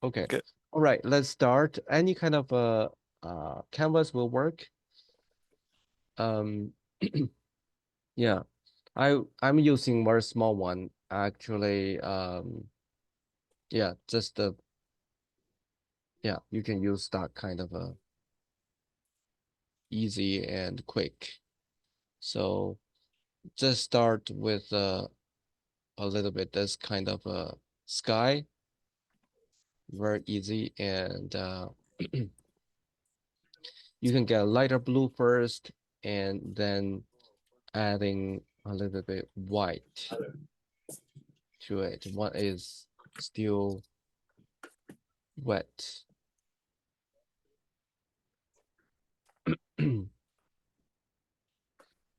Okay. Okay. All right, let's start. Any kind of canvas will work. Um, yeah, I'm using very small one actually. Yeah, just the yeah, you can use that kind of a easy and quick. So just start with a little bit this kind of a sky, very easy, and you can get a lighter blue first, and then adding a little bit white to it. One is still wet.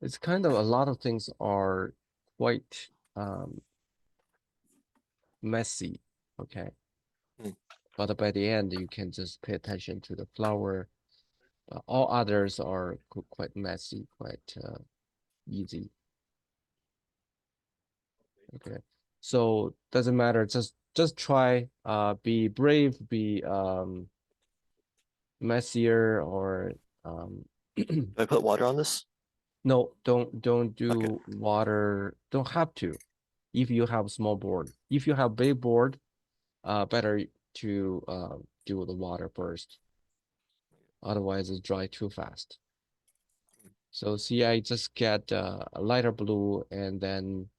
It's kind of a lot of things are quite messy, okay? Mm. But by the end, you can just pay attention to the flower. All others are quite messy, quite easy. Okay, so doesn't matter. Just try. Be brave. Be messier or um. Do I put water on this? No, don't Okay. do water. Don't have to. If you have small board. If you have big board, better to do the water first. Otherwise, it's dry too fast. So see, I just get a lighter blue and then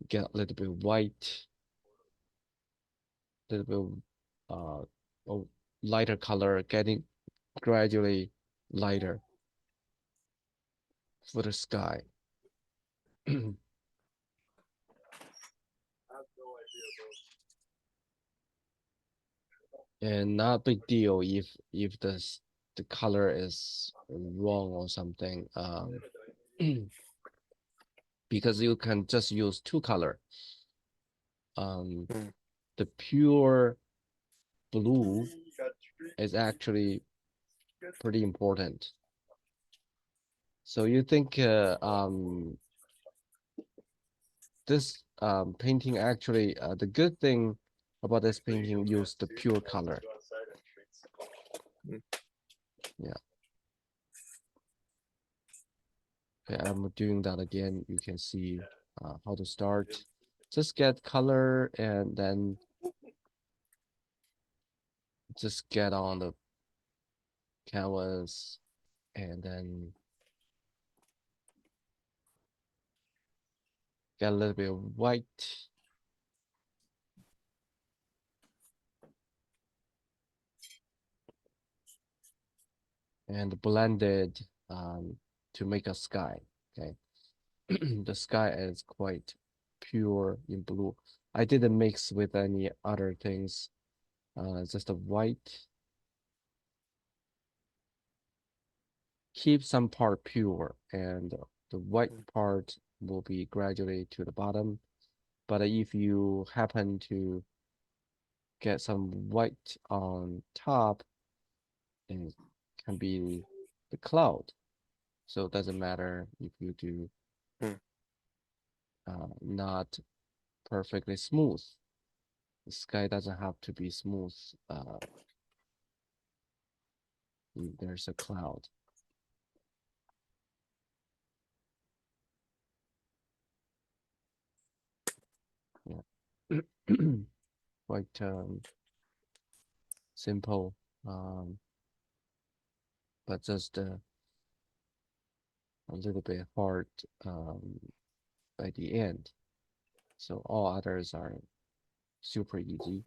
get a little bit white, a little bit oh, lighter color, getting gradually lighter for the sky. And not big deal if the color is wrong or something. Because you can just use two color. Um, Mm. the pure blue is actually pretty important. So you think this painting actually the good thing about this painting use the pure color. Mm. Yeah. Okay, I'm doing that again. You can see how to start. Just get color and then just get on the canvas and then get a little bit of white and blend it to make a sky. Okay. The sky is quite pure in blue. I didn't mix with any other things, just a white. Keep some part pure and the white Mm. part will be gradually to the bottom. But if you happen to get some white on top, it can be the cloud. So it doesn't matter if you do Mm. not perfectly smooth. The sky doesn't have to be smooth. If there's a cloud. Yeah. Quite simple, but just a little bit hard by the end. So all others are super easy.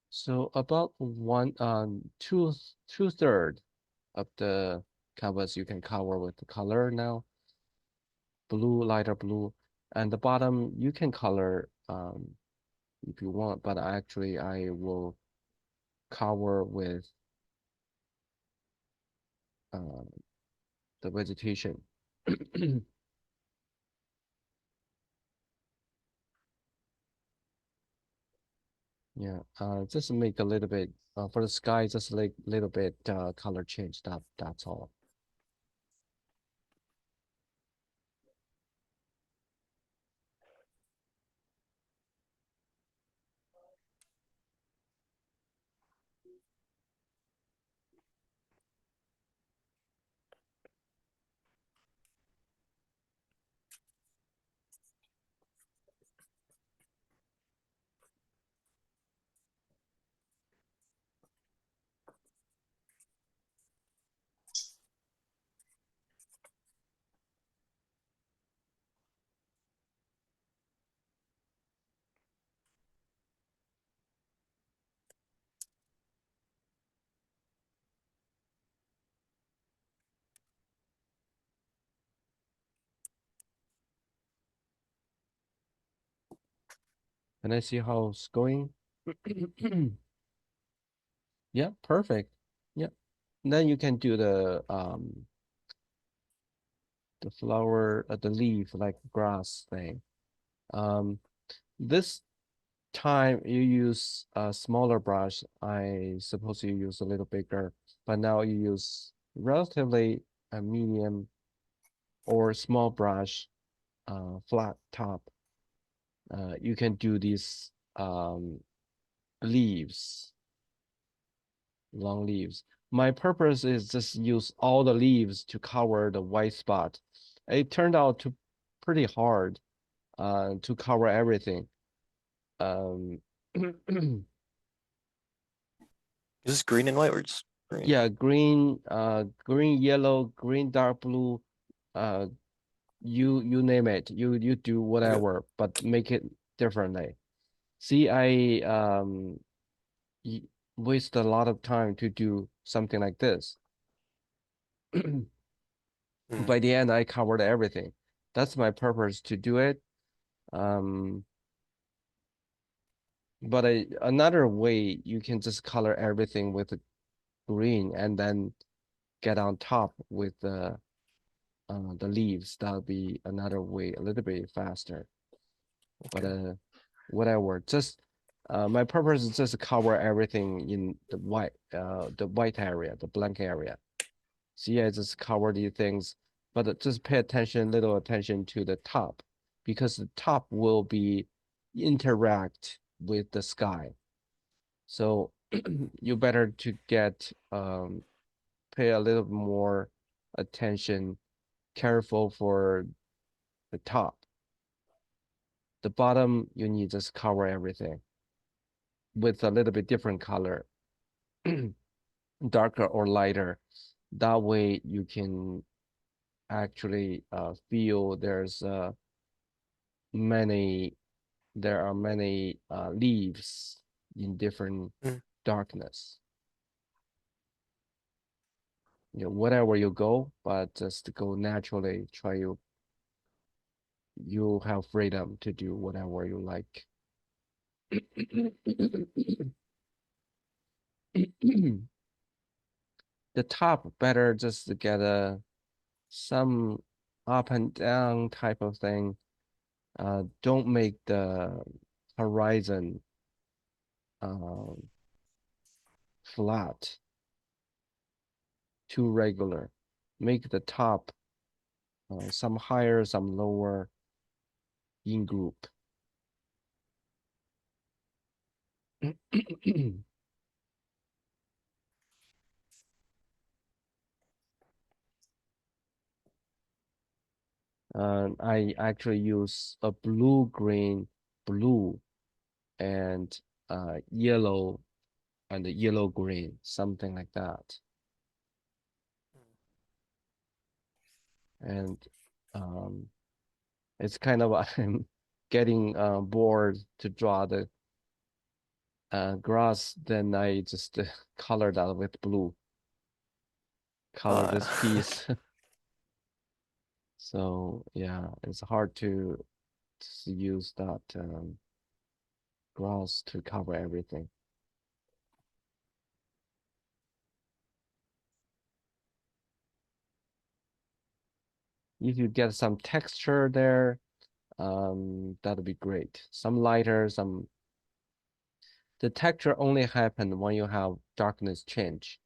So about two-third of the canvas you can cover with the color now, blue, lighter blue, and the bottom you can color if you want, but actually I will cover with uh, the vegetation. Yeah, just make a little bit for the sky, just like little bit color change. That's all. Can I see how it's going? Yeah, perfect. Yeah. Then you can do the flower, the leaf like grass thing. Um, this time you use a smaller brush. I suppose you use a little bigger, but now you use relatively a medium or small brush, flat top. You can do these leaves, long leaves. My purpose is just use all the leaves to cover the white spot. It turned out to pretty hard to cover everything. Um, Is this green and white or just green? yeah, green, yellow, green, dark blue, uh, you name it. You do Okay. whatever, but make it differently. See, I waste a lot of time to do something like this. Mm. By the end, I covered everything. That's my purpose to do it. Um, but another way you can just color everything with the green and then get on top with the leaves. That'll be another way, a little bit faster. But Okay. whatever. Just my purpose is just to cover everything in the white area, the blank area. See, I just cover these things, but just pay attention, little attention to the top, because the top will be interact with the sky. So you better to get pay a little more attention, careful for the top. The bottom, you need just cover everything with a little bit different color, darker or lighter. That way you can actually feel many there are many leaves in different Mm. darkness. You know, whatever you go, but just go naturally. You have freedom to do whatever you like. The top better just to get some up and down type of thing. Don't make the horizon uh, flat, too regular. Make the top some higher, some lower in group. I actually use a blue-green, blue, and yellow and yellow-green, something like that. And um, it's kind of I'm getting bored to draw the grass, then I just color that with blue, color Uh, this piece. So yeah, it's hard to use that grass to cover everything. If you get some texture there, that'll be great. Some lighter, some the texture only happen when you have darkness change.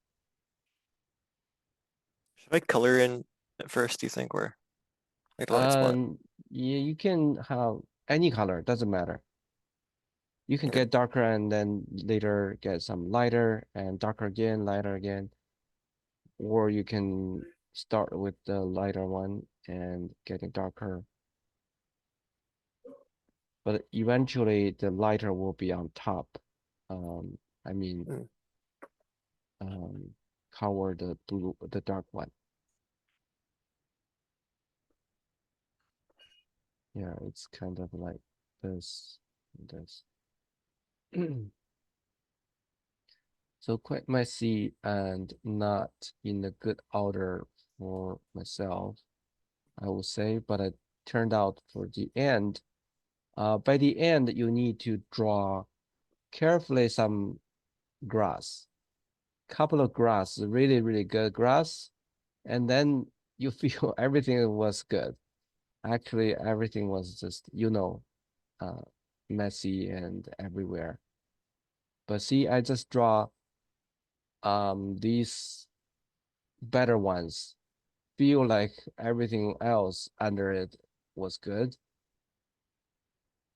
should I color in at first, do you think, or like the light spot? Yeah, you can have any color, doesn't matter. You can Okay. get darker and then later get some lighter and darker again, lighter again, or you can start with the lighter one and getting darker. But eventually the lighter will be on top. Um, I mean, Mm. um, cover the dark one. Yeah, it's kind of like this, this. So quite messy and not in a good order for myself, I would say, but it turned out for the end, By the end, you need to draw carefully some grass, couple of grass, really, really good grass, and then you feel everything was good. Actually, everything was just, uh, messy and everywhere. But see, I just draw these better ones. Feel like everything else under it was good,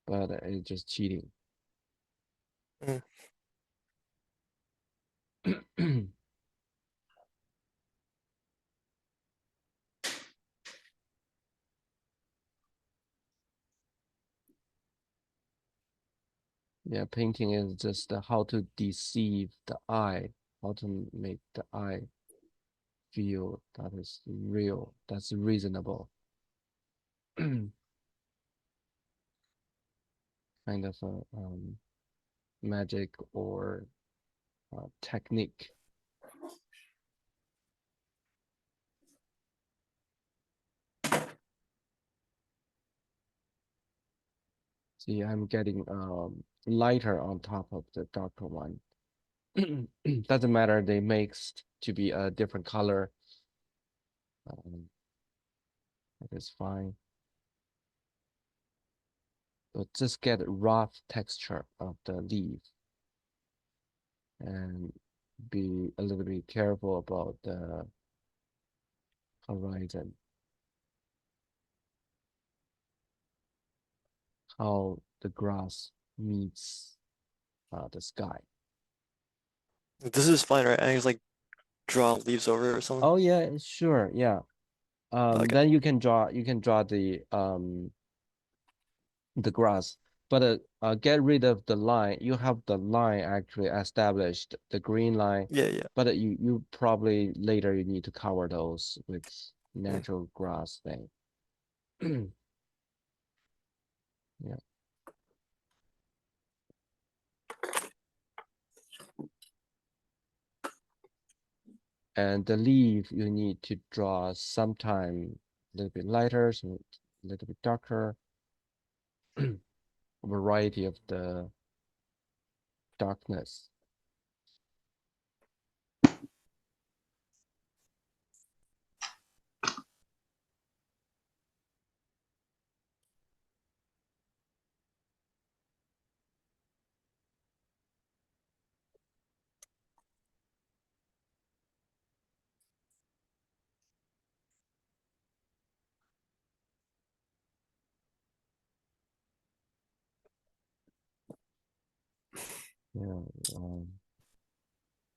but it's just cheating. Mm. Yeah, painting is just how to deceive the eye, how to make the eye feel that is real, that's reasonable. Kind of a magic or technique. See, I'm getting lighter on top of the darker one. Doesn't matter, they mixed to be a different color. Um, it is fine. But just get rough texture of the leaf and be a little bit careful about the horizon, how the grass meets the sky. This is fine, right? I just like draw leaves over or something. Oh yeah, sure, yeah. Okay. Then you can draw the grass, but get rid of the line. You have the line actually established, the green line, Yeah, yeah. but you probably later you need to cover those with Mm. natural grass thing. Yeah. And the leaf you need to draw sometime a little bit lighter, so a little bit darker, variety of the darkness. Yeah,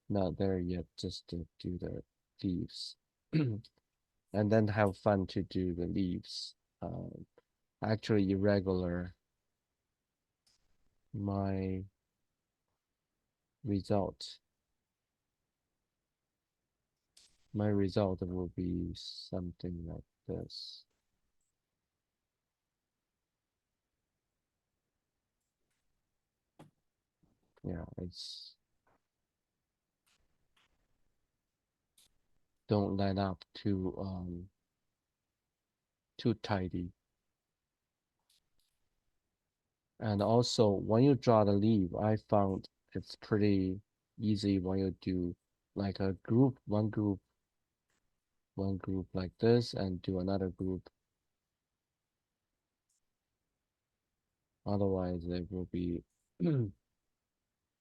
not there yet, just to do the leaves. And then have fun to do the leaves. Actually irregular. My result, my result will be something like this. Yeah, it's don't line up too tidy. And also when you draw the leaf, I found it's pretty easy when you do like a group, one group like this, and do another group. Otherwise, it will be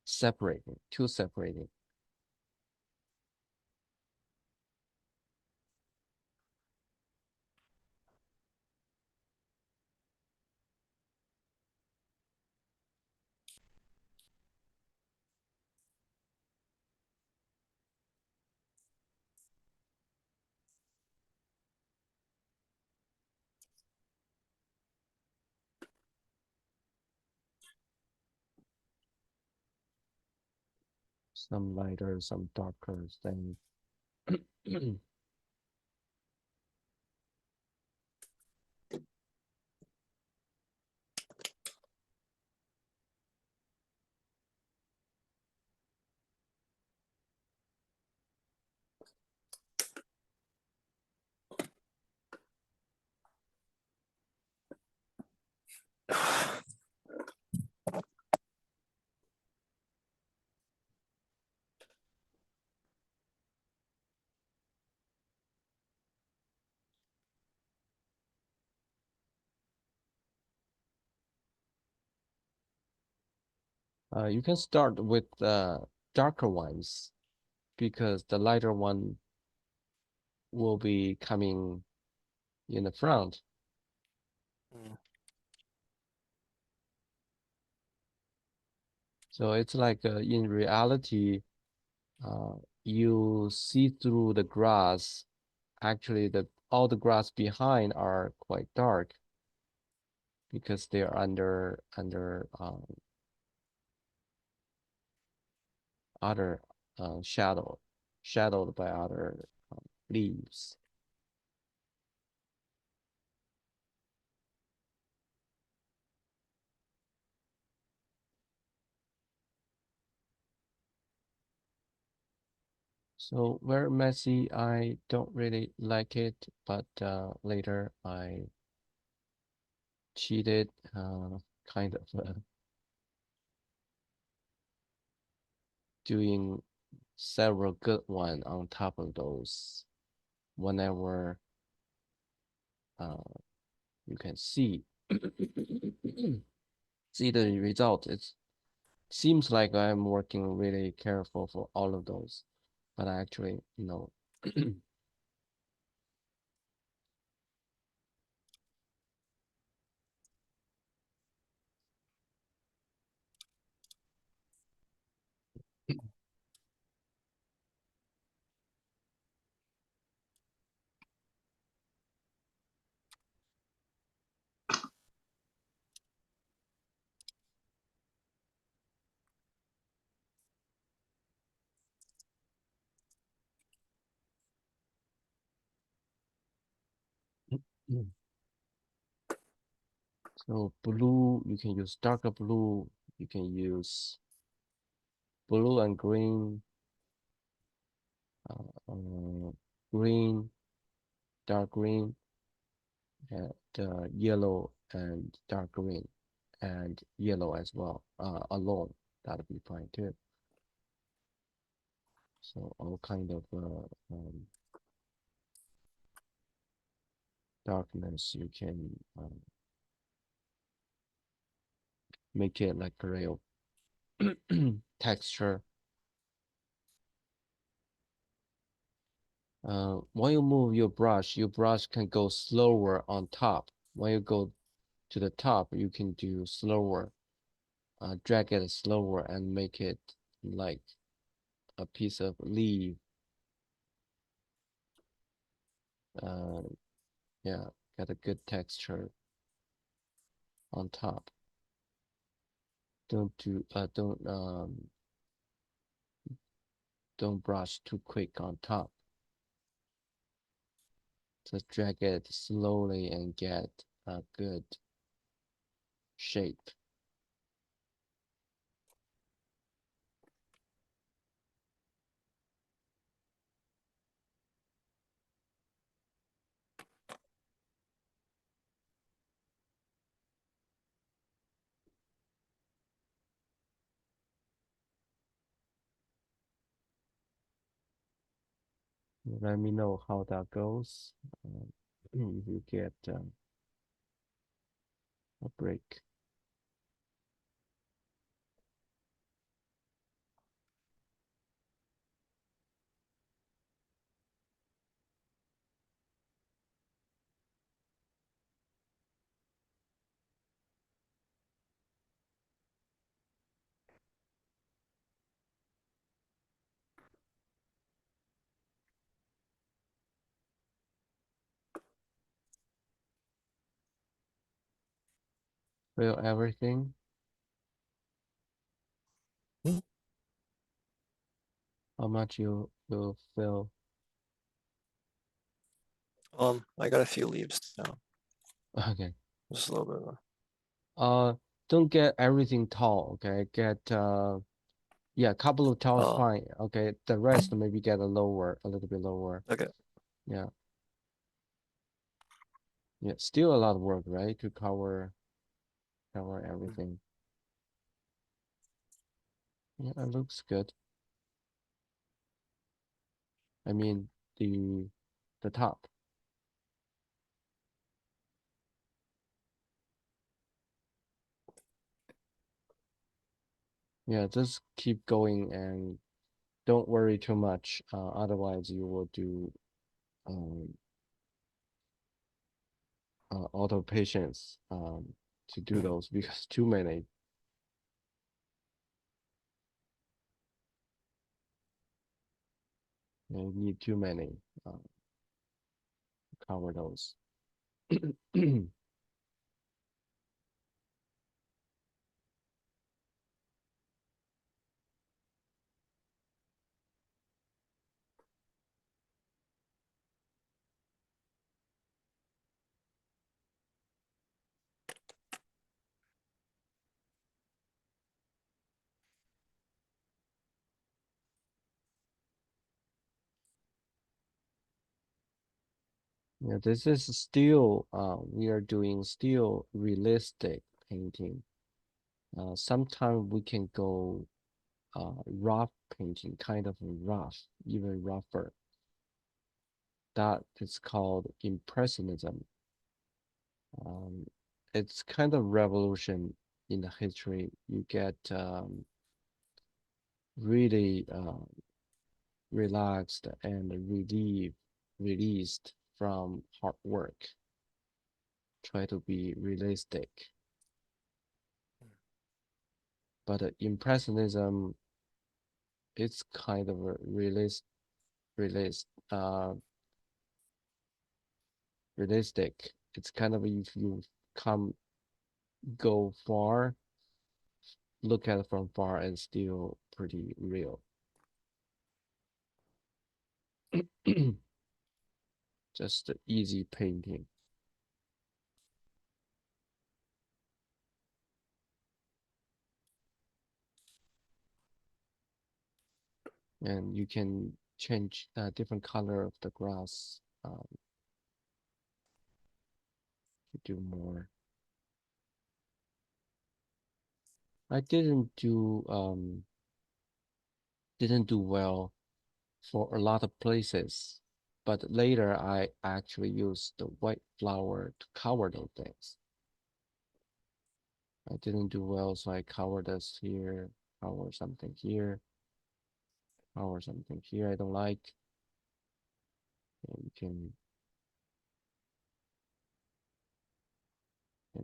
separating, too separating. Some lighter, some darker, then You can start with darker ones because the lighter one will be coming in the front. Mm. So it's like in reality, uh, you see through the grass. Actually, the all the grass behind are quite dark because they are under other shadowed by other leaves. So very messy. I don't really like it, but later I cheated, kind of doing several good one on top of those whenever uh, you can see see the result. It seems like I'm working really careful for all of those, but actually, no. So blue, you can use darker blue, you can use blue and green, green, dark green, and yellow and dark green, and yellow as well, alone. That'll be fine too. So all kind of darkness, you can make it like a real texture. When you move your brush can go slower on top. When you go to the top, you can do slower, drag it slower and make it like a piece of leaf. Uh, yeah, get a good texture on top. Don't brush too quick on top. Just drag it slowly and get a good shape. Let me know how that goes. If you get a break. Fill everything. Mm. How much you will fill? I got a few leaves now. Okay. Just a little bit more. Uh, don't get everything tall. Okay. Get yeah, a couple of tall is Oh, fine. Okay. The rest maybe get a little bit lower. okay. Yeah. Yeah. Still a lot of work, right? To cover Mm. everything. Yeah, it looks good. I mean the top. Yeah, just keep going and don't worry too much. Otherwise, you will do um, auto patience to do those because too many. You need too many to cover those. Yeah, this is still we are doing still realistic painting. Sometimes we can go rough painting, kind of rough, even rougher. That is called impressionism. Um, it's kind of revolution in the history. You get really relaxed and released from hard work. Try to be realistic. But impressionism, it's kind of a realist, uh, realistic. It's kind of if you come go far, look at it from far and still pretty real. Just easy painting. And you can change different color of the grass to do more. I didn't do well for a lot of places, but later I actually used the white flour to cover those things. I didn't do well, so I covered this here, cover something here, cover something here I don't like. And you can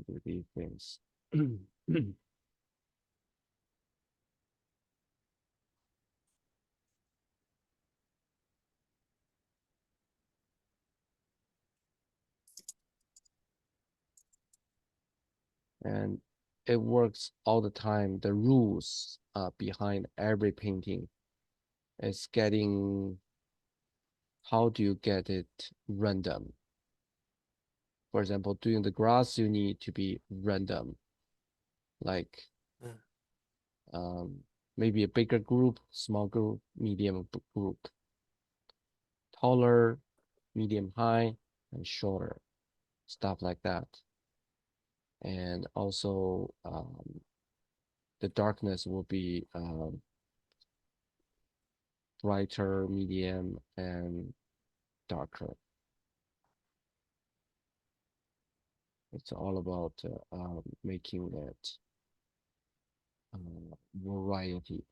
do these things. And it works all the time. The rules behind every painting is getting how do you get it random. For example, doing the grass, you need to be random, like Mm. um, maybe a bigger group, small group, medium group, taller, medium high, and shorter, stuff like that. And also, the darkness will be brighter, medium, and darker. It's all about making it variety.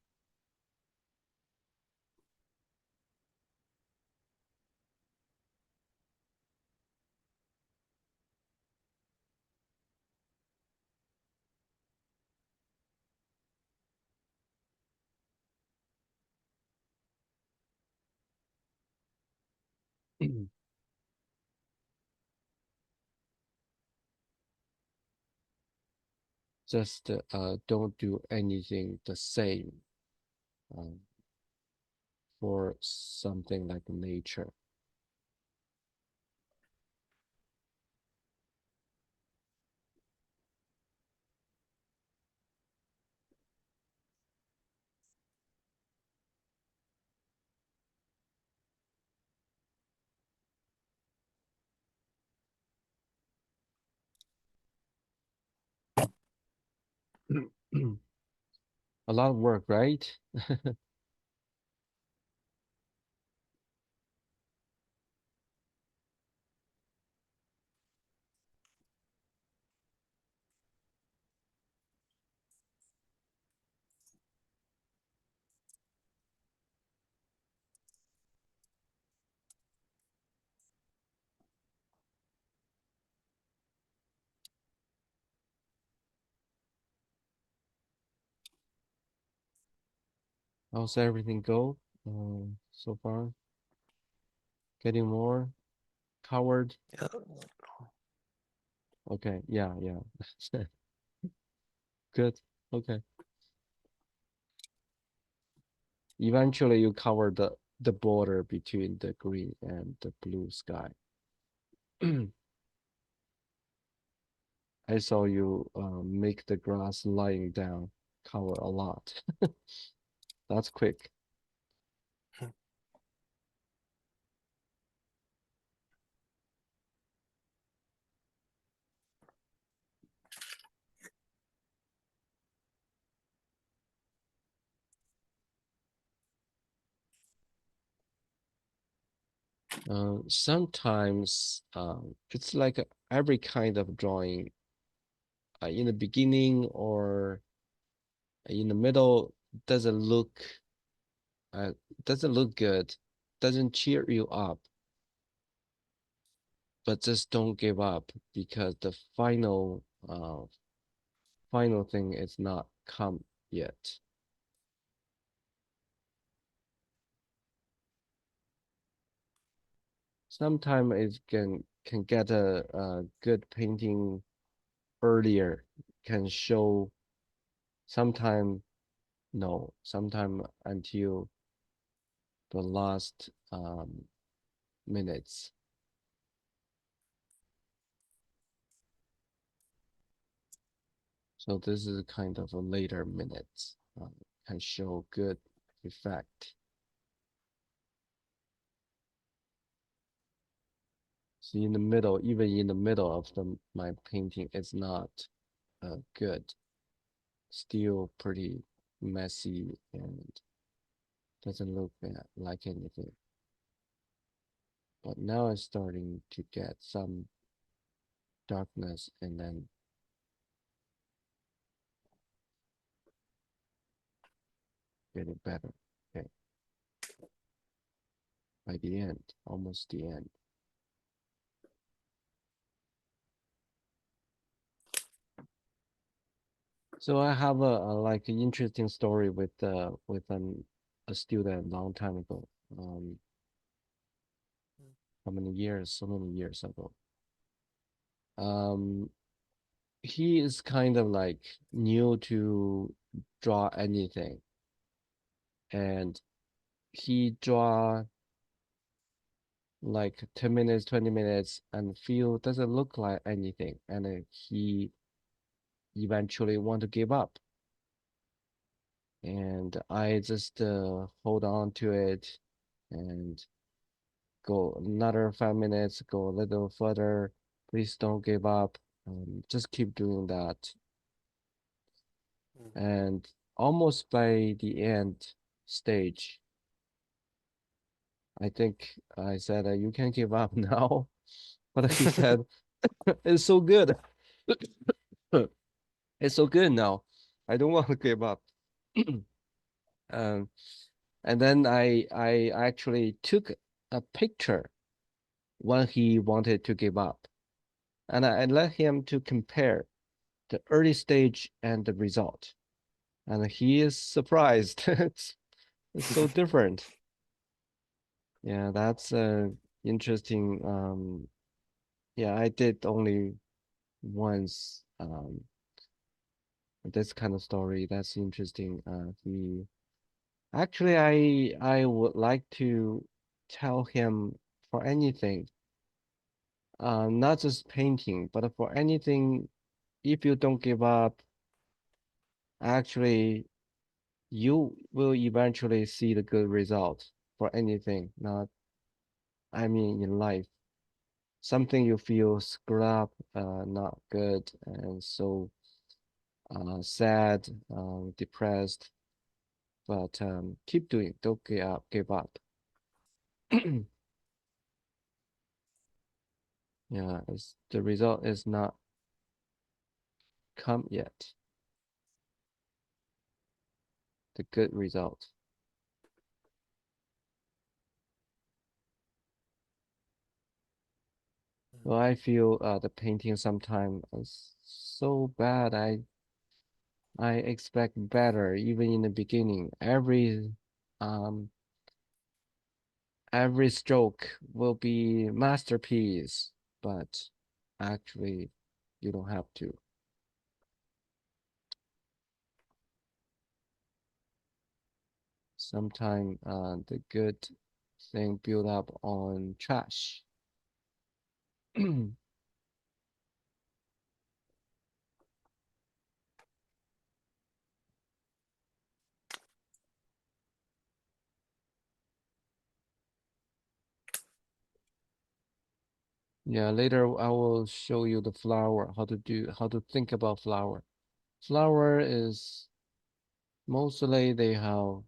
Just don't do anything the same um, for something like nature. A lot of work, right? How's everything go so far? Getting more covered? Yeah. Okay, yeah, yeah. Good. Okay. Eventually you cover the border between the green and the blue sky. I saw you make the grass lying down cover a lot. That's quick. Sometimes it's like every kind of drawing in the beginning or in the middle doesn't look uh, doesn't look good, doesn't cheer you up, but just don't give up because the final thing is not come yet. Sometimes it can get a good painting earlier, can show sometime no, sometime until the last minutes. So this is kind of a later minutes, can show good effect. So in the middle, even in the middle of my painting, it's not good. Still pretty messy and doesn't look like anything. But now it's starting to get some darkness and then getting better. Okay, by the end, almost the end. So I have a like an interesting story with a student long time ago. How many years? So many years ago. Um, he is kind of like new to draw anything, and he draw like 10 minutes, 20 minutes, and feel doesn't look like anything, and he eventually want to give up. And I just hold on to it and go another 5 minutes, go a little further. Please don't give up. Just keep doing that. Mhm. And almost by the end stage, I think I said, you can give up now. But he said, it's so good. It's so good now. I don't want to give up. Um, and then I actually took a picture when he wanted to give up. And I let him to compare the early stage and the result. And he is surprised. It's so different. Yeah, that's interesting. Yeah, I did only once this kind of story. That's interesting. He actually I would like to tell him for anything, not just painting, but for anything, if you don't give up, actually you will eventually see the good result for anything, not, I mean, in life. Something you feel screwed up, not good, and so sad, depressed, but keep doing, don't give up. Yeah, the result is not come yet, the good result. So I feel the painting sometimes is so bad. I expect better even in the beginning. Every stroke will be masterpiece, but actually you don't have to. Sometimes the good thing build up on trash. Yeah, later I will show you the flower, how to think about flower. Flower is mostly they have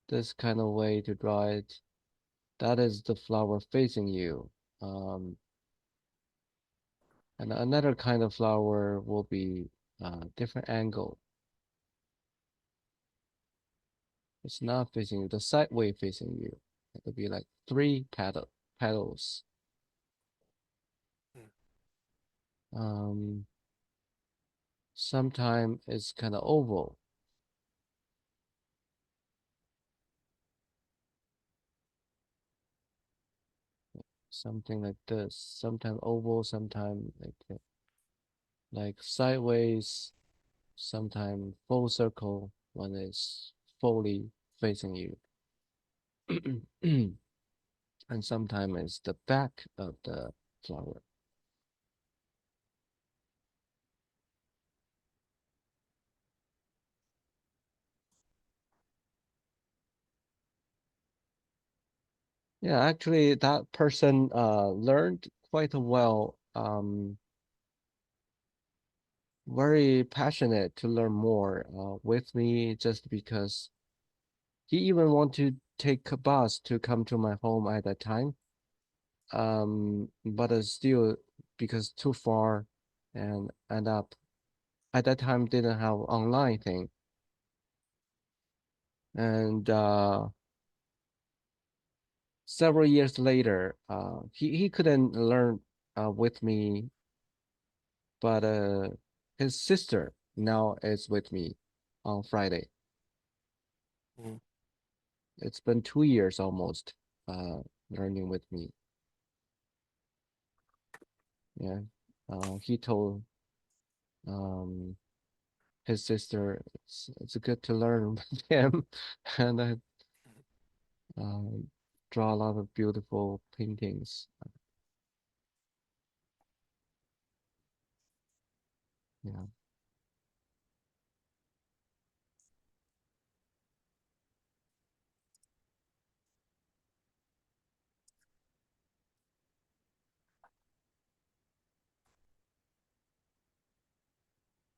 this kind of way to draw it. That is the flower facing you. Um, and another kind of flower will be different angle. It's not facing you, the sideway facing you. It'll be like three petals. Mm. Um, Sometimes it's kind of oval, something like this. Sometimes oval, sometimes like sideways, sometimes full circle when it's fully facing you. And sometimes it's the back of the flower. Yeah, actually that person learned quite well, very passionate to learn more with me just because he even want to take a bus to come to my home at that time. But still because too far and end up at that time didn't have online thing. And several years later, he couldn't learn with me, but his sister now is with me on Friday. Mm. It's been 2 years almost learning with me. Yeah. He told um his sister it's good to learn with him, and I um draw a lot of beautiful paintings. Yeah.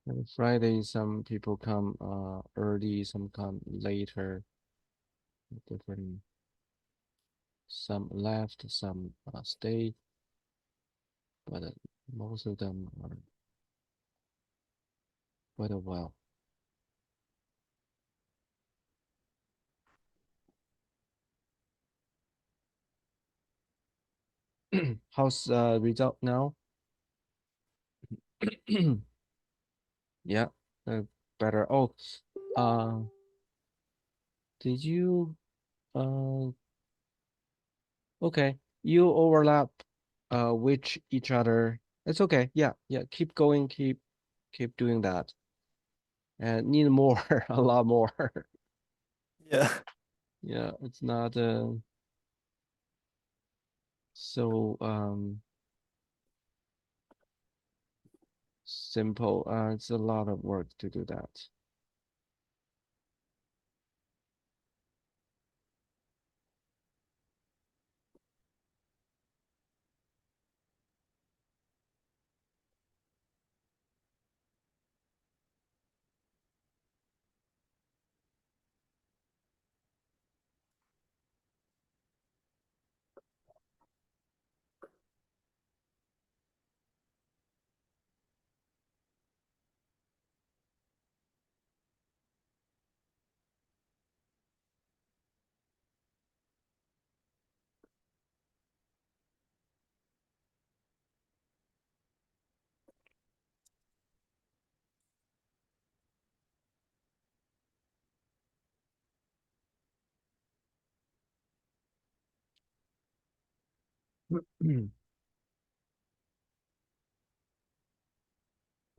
And Friday, some people come early, some come later, different. Some left, some stay, but most of them are quite a while. How's result now? Yeah, uh, better. Oh, uh, did you okay, you overlap with each other. It's okay. Yeah, yeah, keep going, keep doing that. And need more, a lot more. Yeah. Yeah, it's not so simple. It's a lot of work to do that.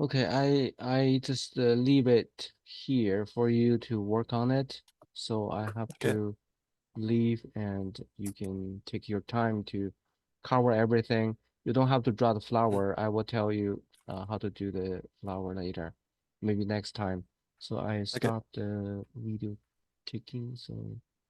Okay, I just leave it here for you to work on it. So I have Okay. to leave and you can take your time to cover everything. You don't have to draw the Mm, flower. I will tell you how to do the flower later, maybe next time. So I okay. stop the video taking. So